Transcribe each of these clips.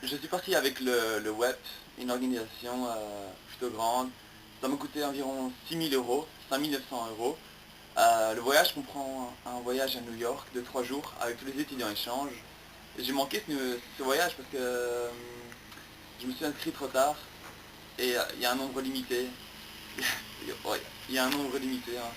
Je suis parti avec le WEP, une organisation plutôt grande. Ça m'a coûté environ 6 000 euros, 5 900 euros. Le voyage comprend un voyage à New York de 3 jours avec tous les étudiants échanges. Et j'ai manqué ce voyage parce que je me suis inscrit trop tard et il y a un nombre limité. Ouais, il y a un nombre limité, hein.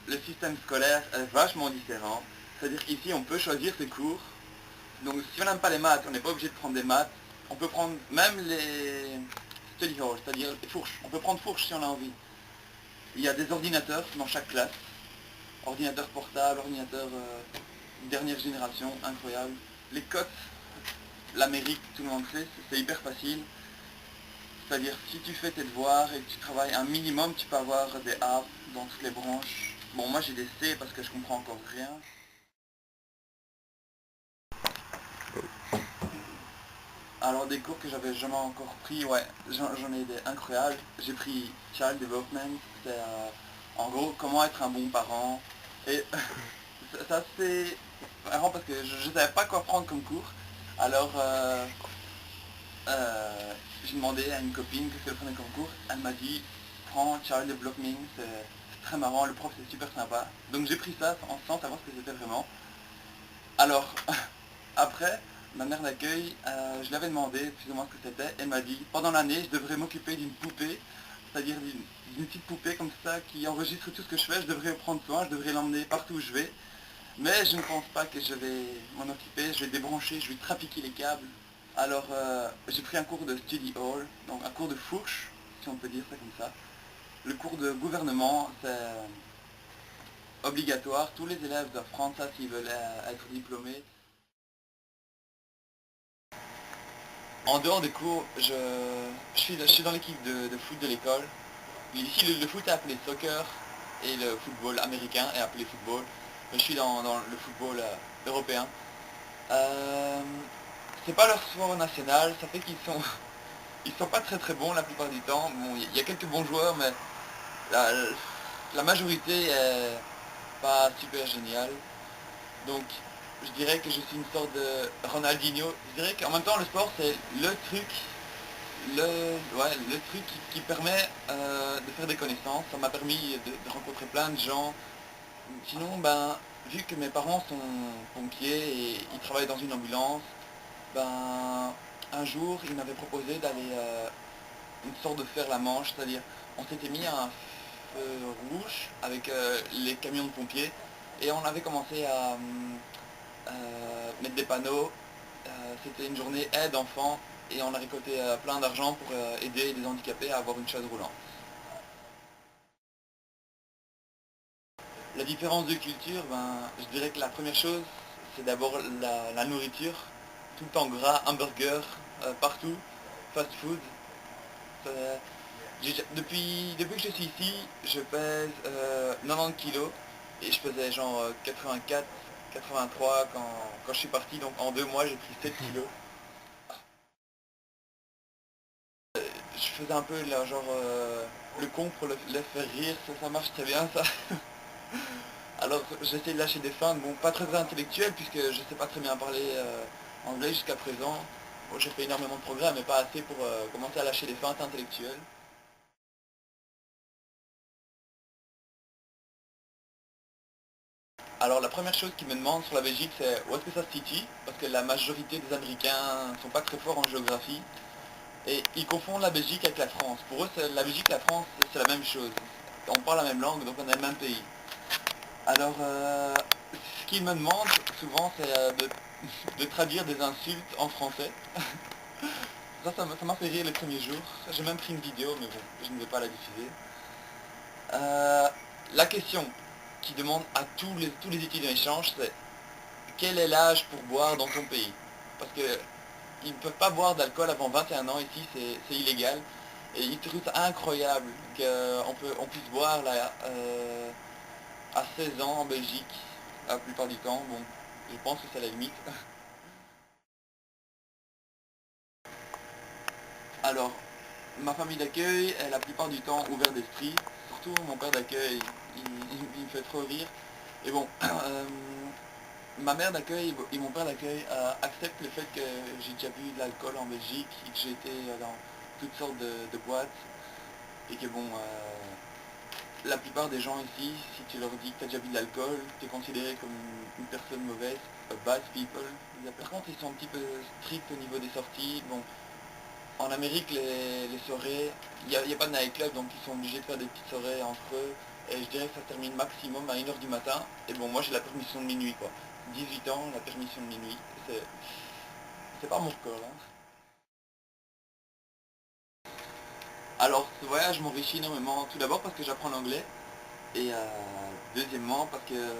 Le système scolaire est vachement différent. C'est-à-dire qu'ici, on peut choisir ses cours. Donc si on n'aime pas les maths, on n'est pas obligé de prendre des maths. On peut prendre même les study halls, c'est-à-dire les fourches. On peut prendre fourche si on a envie. Il y a des ordinateurs dans chaque classe. Ordinateur portable, ordinateur dernière génération, incroyable. Les cotes, l'Amérique, tout le monde sait, c'est hyper facile. C'est-à-dire si tu fais tes devoirs et que tu travailles un minimum, tu peux avoir des A dans toutes les branches. Bon, moi j'ai des C parce que je comprends encore rien. Alors des cours que j'avais jamais encore pris, ouais, j'en ai des incroyables. J'ai pris Child Development, c'est en gros comment être un bon parent. Et ça c'est marrant parce que je ne savais pas quoi prendre comme cours. Alors j'ai demandé à une copine qu'est-ce qu'elle prenait comme cours. Elle m'a dit prends Child Development, c'est très marrant, le prof c'est super sympa. Donc j'ai pris ça sans savoir ce que c'était vraiment. Alors après, ma mère d'accueil, je lui avais demandé plus ou moins ce que c'était. Elle m'a dit, pendant l'année, je devrais m'occuper d'une poupée, c'est-à-dire d'une petite poupée comme ça qui enregistre tout ce que je fais. Je devrais prendre soin, je devrais l'emmener partout où je vais. Mais je ne pense pas que je vais m'en occuper. Je vais débrancher, je vais trafiquer les câbles. Alors, j'ai pris un cours de study hall, donc un cours de fourche, si on peut dire ça comme ça. Le cours de gouvernement, c'est obligatoire. Tous les élèves doivent prendre ça s'ils veulent être diplômés. En dehors des cours, je suis dans l'équipe de foot de l'école. Ici, le foot est appelé soccer et le football américain est appelé football. Mais je suis dans le football européen. Euh, c'est pas leur sport national, ça fait ils sont pas très très bons la plupart du temps. Bon, il y a quelques bons joueurs, mais la, la majorité est pas super géniale. Donc, je dirais que je suis une sorte de Ronaldinho. Je dirais qu'en même temps, le sport, c'est le truc le truc qui permet de faire des connaissances. Ça m'a permis de rencontrer plein de gens. Sinon, ben, vu que mes parents sont pompiers et ils travaillent dans une ambulance, ben, un jour, ils m'avaient proposé d'aller une sorte de faire la manche, c'est-à-dire on s'était mis à un feu rouge avec les camions de pompiers et on avait commencé à mettre des panneaux. C'était une journée aide enfants et on a récolté plein d'argent pour aider les handicapés à avoir une chaise roulante. La différence de culture, ben, je dirais que la première chose, c'est d'abord la nourriture. Tout le temps gras, hamburger, partout, fast food. Euh, depuis que je suis ici, je pèse 90 kilos et je pesais genre 84, 83 quand je suis parti. Donc en 2 mois, j'ai pris 7 kilos. Je faisais un peu là, genre le con pour les faire rire, ça marche très bien ça. Alors j'essaie de lâcher des feintes, bon pas très intellectuelles puisque je sais pas très bien parler anglais jusqu'à présent. Bon, j'ai fait énormément de progrès mais pas assez pour commencer à lâcher des feintes intellectuelles. Alors la première chose qu'ils me demandent sur la Belgique c'est où est-ce que ça se situe, parce que la majorité des Américains sont pas très forts en géographie. Et ils confondent la Belgique avec la France. Pour eux, la Belgique et la France, c'est la même chose. On parle la même langue, donc on est le même pays. Alors, ce qu'ils me demandent souvent, c'est de traduire des insultes en français. Ça m'a fait rire les premiers jours. J'ai même pris une vidéo, mais bon, je ne vais pas la diffuser. Euh, la question qui demande à tous les étudiants d'échange, c'est quel est l'âge pour boire dans ton pays? Parce que ils ne peuvent pas boire d'alcool avant 21 ans ici, c'est illégal. Et ils trouvent ça incroyable qu'on puisse boire là, à 16 ans en Belgique, la plupart du temps. Bon, je pense que c'est la limite. Alors, ma famille d'accueil est la plupart du temps ouverte d'esprit. Surtout mon père d'accueil, il me fait trop rire. Et bon, ma mère d'accueil et mon père d'accueil acceptent le fait que j'ai déjà bu de l'alcool en Belgique et que j'ai été dans toutes sortes de boîtes et que bon, la plupart des gens ici, si tu leur dis que tu as déjà bu de l'alcool, tu es considéré comme une personne mauvaise, a bad people. Par contre, ils sont un petit peu stricts au niveau des sorties. Bon, en Amérique, les soirées, il n'y a pas de nightclub, donc ils sont obligés de faire des petites soirées entre eux. Et je dirais que ça se termine maximum à 1 heure du matin. Et bon, moi j'ai la permission de minuit, quoi. 18 ans, la permission de minuit. C'est pas mon record, hein. Alors, ce voyage m'enrichit énormément. Tout d'abord parce que j'apprends l'anglais. Et deuxièmement, parce que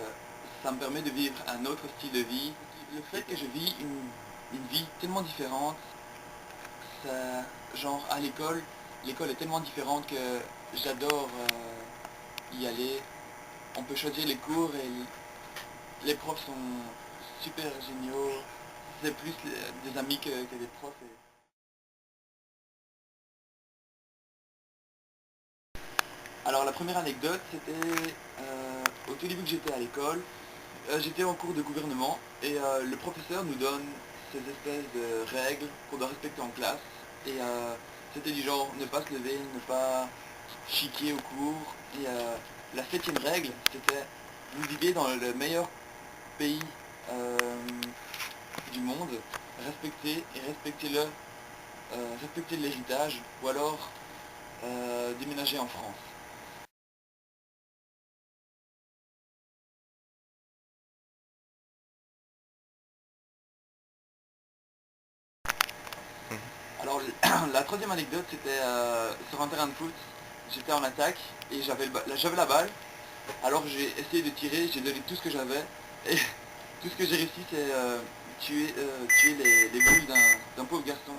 ça me permet de vivre un autre style de vie. Le fait que je vis une vie tellement différente, ça, genre à l'école est tellement différente que j'adore y aller. On peut choisir les cours et les profs sont super géniaux. C'est plus des amis que des profs. Alors la première anecdote, c'était au tout début que j'étais à l'école. J'étais en cours de gouvernement et le professeur nous donne ces espèces de règles qu'on doit respecter en classe. Et c'était du genre ne pas se lever, ne pas chiquer au cours. Et la septième règle, c'était vous vivez dans le meilleur pays euh, du monde, respectez et respectez-le, respectez l'héritage ou alors déménagez en France. Alors la troisième anecdote c'était sur un terrain de foot, j'étais en attaque et j'avais la balle, alors j'ai essayé de tirer, j'ai donné tout ce que j'avais et tout ce que j'ai réussi c'est tuer les boules d'un pauvre garçon